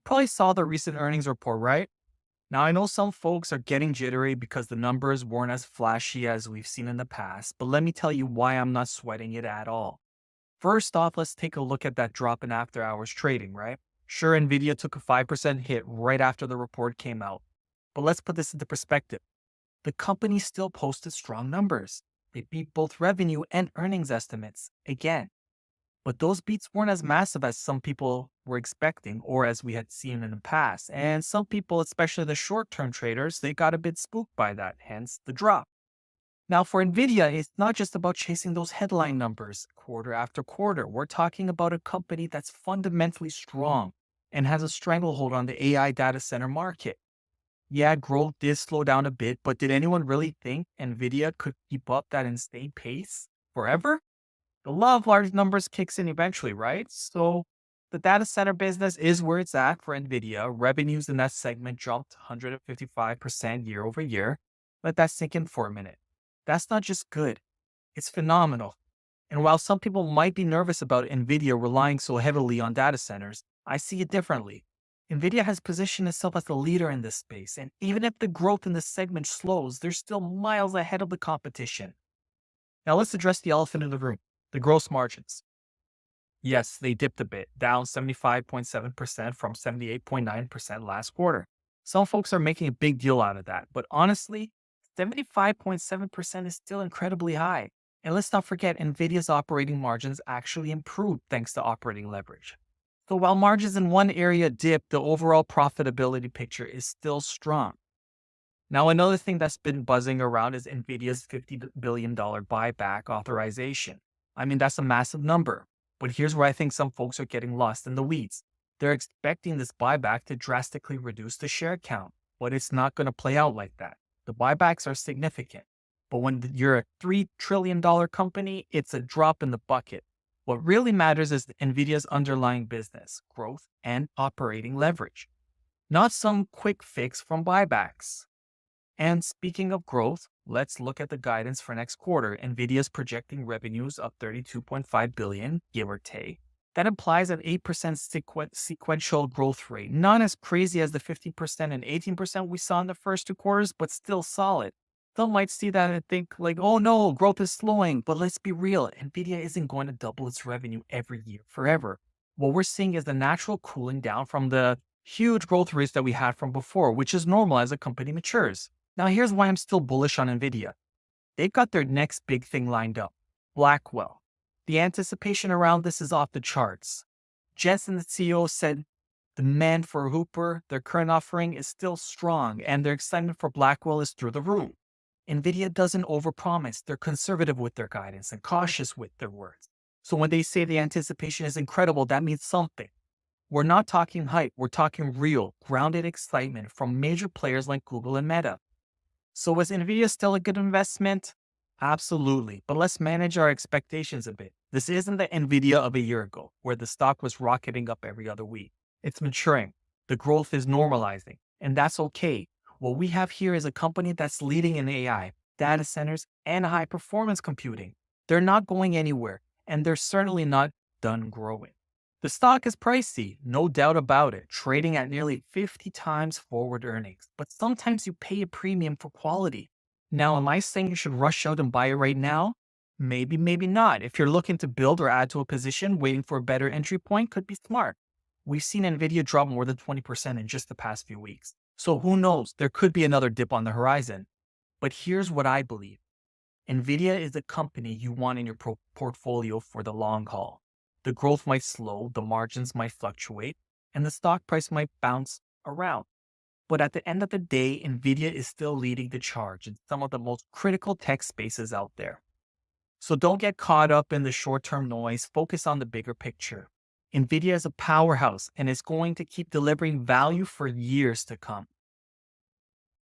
probably saw the recent earnings report, right? Now, I know some folks are getting jittery because the numbers weren't as flashy as we've seen in the past, but let me tell you why I'm not sweating it at all. First off, let's take a look at that drop in after hours trading, right? Sure, Nvidia took a 5% hit right after the report came out. But let's put this into perspective. The company still posted strong numbers. They beat both revenue and earnings estimates again. But those beats weren't as massive as some people were expecting or as we had seen in the past. And some people, especially the short term traders, they got a bit spooked by that, hence the drop. Now, for Nvidia, it's not just about chasing those headline numbers quarter after quarter. We're talking about a company that's fundamentally strong and has a stranglehold on the AI data center market. Yeah, growth did slow down a bit, but did anyone really think Nvidia could keep up that insane pace forever? The law of large numbers kicks in eventually, right? So the data center business is where it's at for Nvidia. Revenues in that segment jumped 155% year over year. Let that sink in for a minute. That's not just good, it's phenomenal. And while some people might be nervous about Nvidia relying so heavily on data centers, I see it differently. Nvidia has positioned itself as the leader in this space, and even if the growth in this segment slows, they're still miles ahead of the competition. Now let's address the elephant in the room, the gross margins. Yes, they dipped a bit, down 75.7% from 78.9% last quarter. Some folks are making a big deal out of that, but honestly, 75.7% is still incredibly high. And let's not forget, NVIDIA's operating margins actually improved thanks to operating leverage. So while margins in one area dipped, the overall profitability picture is still strong. Now, another thing that's been buzzing around is NVIDIA's $50 billion buyback authorization. I mean, that's a massive number. But here's where I think some folks are getting lost in the weeds. They're expecting this buyback to drastically reduce the share count, but it's not going to play out like that. The buybacks are significant. But when you're a $3 trillion company, it's a drop in the bucket. What really matters is NVIDIA's underlying business, growth, and operating leverage, not some quick fix from buybacks. And speaking of growth, let's look at the guidance for next quarter. Nvidia is projecting revenues of 32.5 billion, give or take. That implies an 8% sequential growth rate. Not as crazy as the 15% and 18% we saw in the first two quarters, but still solid. Some might see that and think like, oh no, growth is slowing. But let's be real, Nvidia isn't going to double its revenue every year forever. What we're seeing is the natural cooling down from the huge growth rates that we had from before, which is normal as a company matures. Now, here's why I'm still bullish on Nvidia. They've got their next big thing lined up, Blackwell. The anticipation around this is off the charts. Jensen, the CEO, said demand for Hooper, their current offering, is still strong, and their excitement for Blackwell is through the roof. Nvidia doesn't overpromise. They're conservative with their guidance and cautious with their words. So when they say the anticipation is incredible, that means something. We're not talking hype. We're talking real, grounded excitement from major players like Google and Meta. So is Nvidia still a good investment? Absolutely, but let's manage our expectations a bit. This isn't the Nvidia of a year ago, where the stock was rocketing up every other week. It's maturing. The growth is normalizing, and that's okay. What we have here is a company that's leading in AI, data centers, and high performance computing. They're not going anywhere, and they're certainly not done growing. The stock is pricey, no doubt about it, trading at nearly 50 times forward earnings. But sometimes you pay a premium for quality. Now, am I saying you should rush out and buy it right now? Maybe, maybe not. If you're looking to build or add to a position, waiting for a better entry point could be smart. We've seen Nvidia drop more than 20% in just the past few weeks. So who knows? There could be another dip on the horizon. But here's what I believe. Nvidia is a company you want in your portfolio for the long haul. The growth might slow, the margins might fluctuate, and the stock price might bounce around. But at the end of the day, Nvidia is still leading the charge in some of the most critical tech spaces out there. So don't get caught up in the short-term noise, focus on the bigger picture. Nvidia is a powerhouse and is going to keep delivering value for years to come.